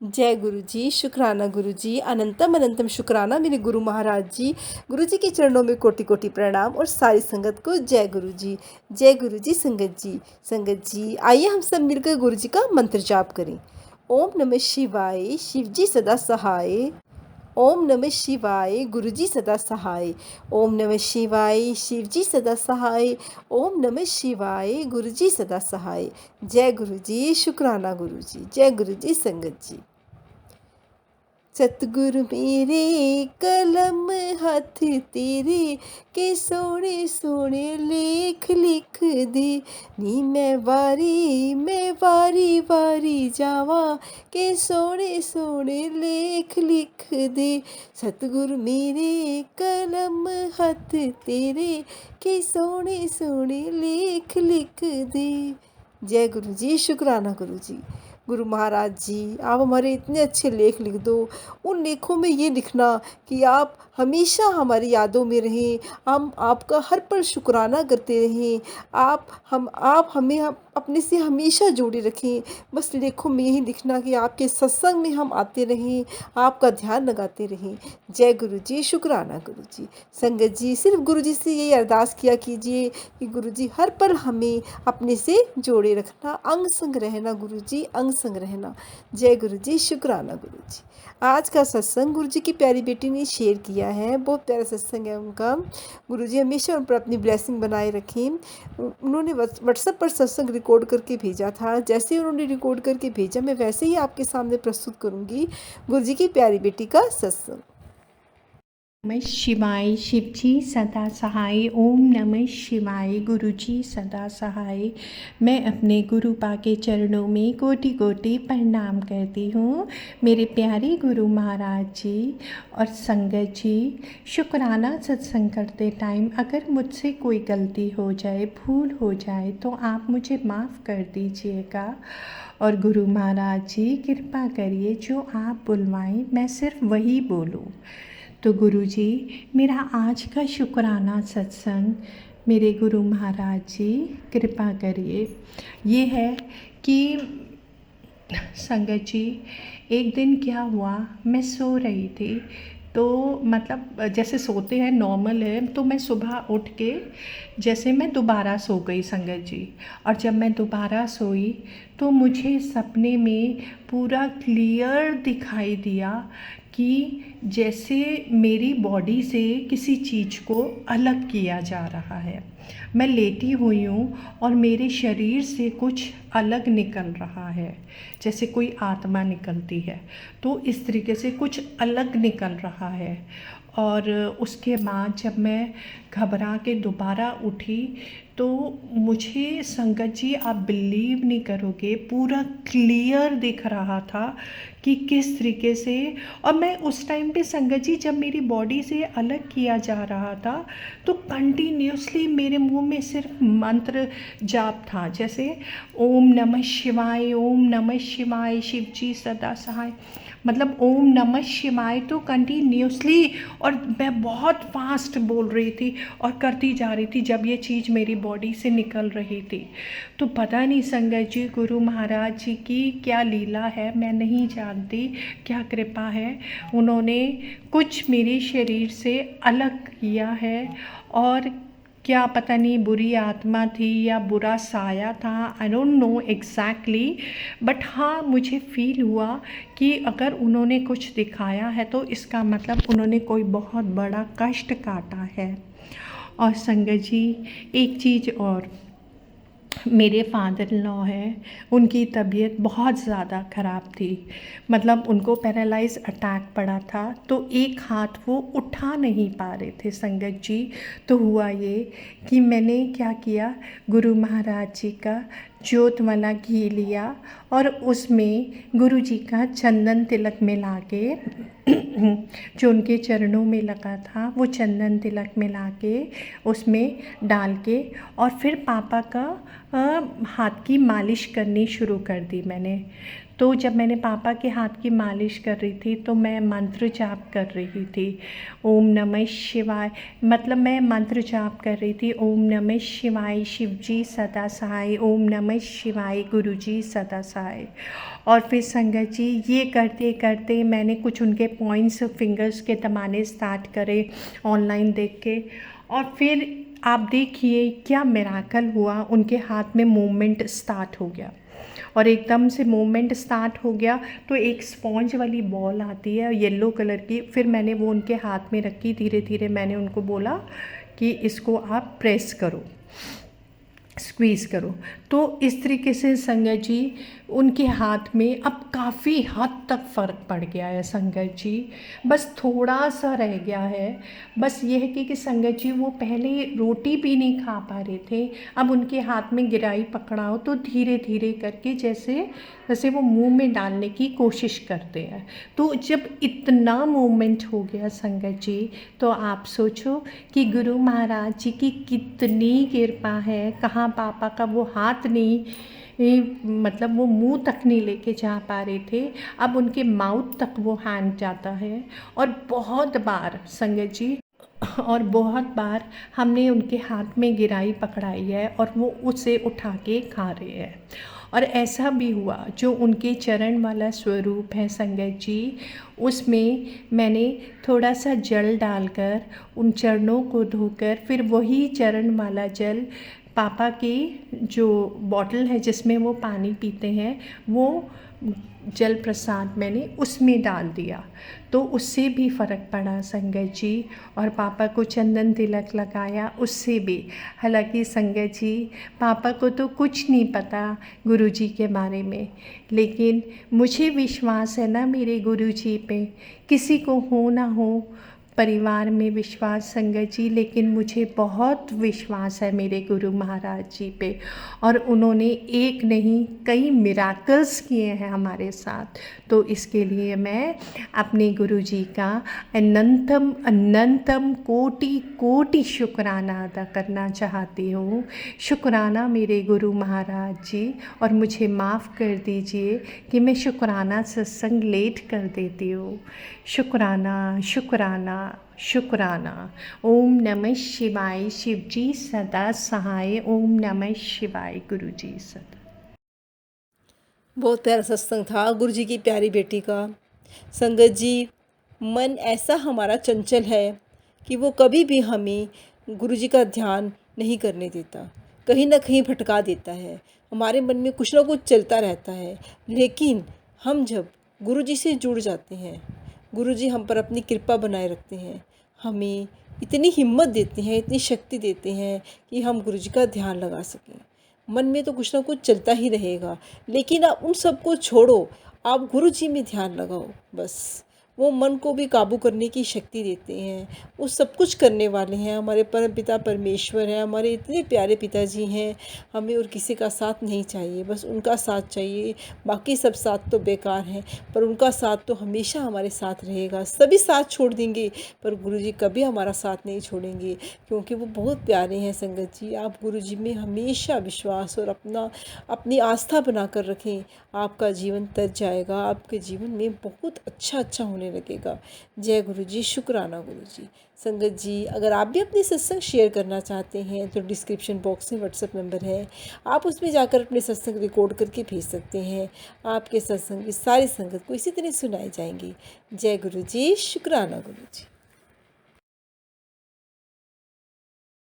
जय गुरु जी, शुक्राना गुरु जी, अनंतम अनंतम शुक्राना मेरे गुरु महाराज जी। गुरु जी के चरणों में कोटि कोटि प्रणाम और सारी संगत को जय गुरु जी। जय गुरु जी संगत जी। संगत जी आइए हम सब मिलकर गुरु जी का मंत्र जाप करें। ओम नमः शिवाय, शिव जी सदा सहाय। ओम नमः शिवाय, गुरु जी सदा सहाय। ओम नमः शिवाय, शिव जी सदा सहाय। ओम नमः शिवाय, गुरु जी सदा सहाय। जय गुरु जी, शुक्राना गुरु जी। जय गुरु जी संगत जी। सतगुरु मेरे कलम हाथ तेरे के सोने सोने लेख लिख दे। नी मैं वारी वारी जावा के सोने सोने लेख लिख दे। सतगुरु मेरे कलम हाथ तेरे के सोने सोने लेख लिख दे। जय गुरु जी, शुक्राना गुरु जी। गुरु महाराज जी, आप हमारे इतने अच्छे लेख लिख दो। उन लेखों में ये लिखना कि आप हमेशा हमारी यादों में रहें, हम आपका हर पल शुक्राना करते रहें। आप हमें अपने से हमेशा जोड़े रखें। बस लेखों में यही लिखना कि आपके सत्संग में हम आते रहें, आपका ध्यान लगाते रहें। जय गुरु जी, शुक्राना गुरु जी। संगत जी, सिर्फ गुरु जी से यही अरदास किया कीजिए कि गुरु जी हर पल हमें अपने से जोड़े रखना, अंग संग रहना गुरु जी, अंग संग रहना। जय गुरु जी, शुक्राना गुरु जी। आज का सत्संग गुरु जी की प्यारी बेटी ने शेयर किया है, बहुत प्यारा सत्संग है उनका। गुरु जी हमेशा उन पर अपनी ब्लेसिंग बनाए रखें। उन्होंने व्हाट्सएप पर सत्संग रिकॉर्ड करके भेजा था। जैसे ही उन्होंने रिकॉर्ड करके भेजा, मैं वैसे ही आपके सामने प्रस्तुत करूँगी गुरु जी की प्यारी बेटी का सत्संग। नमः शिवाय, शिव जी सदा सहाय। ओम नमः शिवाय, गुरु जी सदा सहाय। मैं अपने गुरु पा के चरणों में कोटि कोटि प्रणाम करती हूँ। मेरे प्यारे गुरु महाराज जी और संगत जी, शुक्राना सत्संग करते टाइम अगर मुझसे कोई गलती हो जाए, भूल हो जाए, तो आप मुझे माफ़ कर दीजिएगा। और गुरु महाराज जी कृपा करिए, जो आप बुलवाएं मैं सिर्फ वही बोलूँ। तो गुरु जी, मेरा आज का शुक्राना सत्संग, मेरे गुरु महाराज जी कृपा करिए, ये है कि संगत जी, एक दिन क्या हुआ, मैं सो रही थी तो मतलब जैसे सोते हैं नॉर्मल है, तो मैं सुबह उठ के जैसे मैं दोबारा सो गई संगत जी। और जब मैं दोबारा सोई तो मुझे सपने में पूरा क्लियर दिखाई दिया कि जैसे मेरी बॉडी से किसी चीज़ को अलग किया जा रहा है। मैं लेटी हुई हूँ और मेरे शरीर से कुछ अलग निकल रहा है, जैसे कोई आत्मा निकलती है, तो इस तरीके से कुछ अलग निकल रहा है। और उसके बाद जब मैं घबरा के दोबारा उठी तो मुझे संगत जी, आप बिलीव नहीं करोगे, पूरा क्लियर दिख रहा था कि किस तरीके से। और मैं उस टाइम पे संगत जी, जब मेरी बॉडी से अलग किया जा रहा था तो कंटिन्यूसली मेरे मुंह में सिर्फ मंत्र जाप था, जैसे ओम नमः शिवाय, ओम नमः शिवाय, शिव जी सदा सहाय, मतलब ओम नमः शिवाय तो कंटिन्यूसली। और मैं बहुत फास्ट बोल रही थी और करती जा रही थी जब ये चीज़ मेरी बॉडी से निकल रही थी। तो पता नहीं संगत जी, गुरु महाराज जी की क्या लीला है, मैं नहीं जानती, क्या कृपा है। उन्होंने कुछ मेरे शरीर से अलग किया है। और क्या पता नहीं बुरी आत्मा थी या बुरा साया था, I don't know exactly, but हाँ मुझे फील हुआ कि अगर उन्होंने कुछ दिखाया है तो इसका मतलब उन्होंने कोई बहुत बड़ा कष्ट काटा है। और संगत जी, एक चीज़ और, मेरे फादर इन लॉ हैं, उनकी तबीयत बहुत ज़्यादा ख़राब थी, मतलब उनको पैरालाइज अटैक पड़ा था, तो एक हाथ वो उठा नहीं पा रहे थे संगत जी। तो हुआ ये कि मैंने क्या किया, गुरु महाराज जी का जोत वाला घी लिया और उसमें गुरु जी का चंदन तिलक मिला के जो उनके चरणों में लगा था, वो चंदन तिलक मिला के उसमें डाल के और फिर पापा का हाथ की मालिश करनी शुरू कर दी मैंने। तो जब मैंने पापा के हाथ की मालिश कर रही थी तो मैं मंत्र जाप कर रही थी, ओम नमः शिवाय। मतलब मैं मंत्र जाप कर रही थी, ओम नमः शिवाय शिव जी सदा सहाय, ओम नमः शिवाय गुरु जी सदा सहाय। और फिर संगत जी ये करते करते मैंने कुछ उनके पॉइंट्स फिंगर्स के दबाने स्टार्ट करे ऑनलाइन देख के। और फिर आप देखिए क्या मिराकल हुआ, उनके हाथ में मूवमेंट स्टार्ट हो गया। और एकदम से मूवमेंट स्टार्ट हो गया तो एक स्पॉन्ज वाली बॉल आती है येलो कलर की, फिर मैंने वो उनके हाथ में रखी। धीरे धीरे मैंने उनको बोला कि इसको आप प्रेस करो, स्क्वीज़ करो। तो इस तरीके से संगत जी उनके हाथ में अब काफ़ी हद तक फ़र्क पड़ गया है संगत जी। बस थोड़ा सा रह गया है, बस ये है कि संगत जी वो पहले रोटी भी नहीं खा पा रहे थे, अब उनके हाथ में गिराई पकड़ाओ तो धीरे धीरे करके जैसे जैसे वो मुंह में डालने की कोशिश करते हैं। तो जब इतना मूवमेंट हो गया संगत जी, तो आप सोचो कि गुरु महाराज जी की कितनी कृपा है। कहाँ पापा का वो हाथ नहीं, मतलब वो मुंह तक नहीं लेके जा पा रहे थे, अब उनके माउथ तक वो हैंड जाता है। और बहुत बार संगत जी, और बहुत बार हमने उनके हाथ में गिराई पकड़ाई है और वो उसे उठा के खा रहे हैं। और ऐसा भी हुआ जो उनके चरण वाला स्वरूप है संगत जी, उसमें मैंने थोड़ा सा जल डालकर उन चरणों को धोकर फिर वही चरण वाला जल पापा की जो बॉटल है जिसमें वो पानी पीते हैं, वो जल प्रसाद मैंने उसमें डाल दिया, तो उससे भी फ़र्क पड़ा संगत जी। और पापा को चंदन तिलक लगाया, उससे भी। हालांकि संगत जी पापा को तो कुछ नहीं पता गुरुजी के बारे में, लेकिन मुझे विश्वास है ना मेरे गुरुजी पे। किसी को हो ना हो परिवार में विश्वास संगत जी, लेकिन मुझे बहुत विश्वास है मेरे गुरु महाराज जी पे। और उन्होंने एक नहीं कई मिराकल्स किए हैं हमारे साथ। तो इसके लिए मैं अपने गुरु जी का अनंतम अनंतम कोटि कोटि शुक्राना अदा करना चाहती हूँ। शुक्राना मेरे गुरु महाराज जी, और मुझे माफ़ कर दीजिए कि मैं शुक्राना सत्संग लेट कर देती हूँ। शुक्राना शुक्राना शुक्राना। ओम नमः शिवाय शिव जी सदा सहाय, ओम नमः शिवाय गुरु जी सदा। बहुत प्यारा सत्संग था गुरु जी की प्यारी बेटी का। संगत जी, मन ऐसा हमारा चंचल है कि वो कभी भी हमें गुरु जी का ध्यान नहीं करने देता, कहीं ना कहीं भटका देता है। हमारे मन में कुछ ना कुछ चलता रहता है, लेकिन हम जब गुरु जी से जुड़ जाते हैं, गुरु जी हम पर अपनी कृपा बनाए रखते हैं, हमें इतनी हिम्मत देते हैं, इतनी शक्ति देते हैं कि हम गुरु जी का ध्यान लगा सकें। मन में तो कुछ ना कुछ चलता ही रहेगा, लेकिन आप उन सब को छोड़ो, आप गुरु जी में ध्यान लगाओ। बस वो मन को भी काबू करने की शक्ति देते हैं। वो सब कुछ करने वाले हैं, हमारे परम पिता परमेश्वर हैं, हमारे इतने प्यारे पिताजी हैं। हमें और किसी का साथ नहीं चाहिए, बस उनका साथ चाहिए। बाकी सब साथ तो बेकार हैं, पर उनका साथ तो हमेशा हमारे साथ रहेगा। सभी साथ छोड़ देंगे पर गुरु जी कभी हमारा साथ नहीं छोड़ेंगे, क्योंकि वो बहुत प्यारे हैं। संगत जी, आप गुरु जी में हमेशा विश्वास और अपनी आस्था बना कर रखें, आपका जीवन तर जाएगा, आपके जीवन में बहुत अच्छा होने लगेगा। जय गुरु जी, शुक्राना गुरु जी। संगत जी, अगर आप भी अपने सत्संग शेयर करना चाहते हैं तो डिस्क्रिप्शन बॉक्स में व्हाट्सएप नंबर है, आप उसमें जाकर अपने सत्संग रिकॉर्ड करके भेज सकते हैं। आपके सत्संग की सारी संगत को इसी तरह सुनाए जाएंगे। जय गुरु जी, शुक्राना गुरु जी।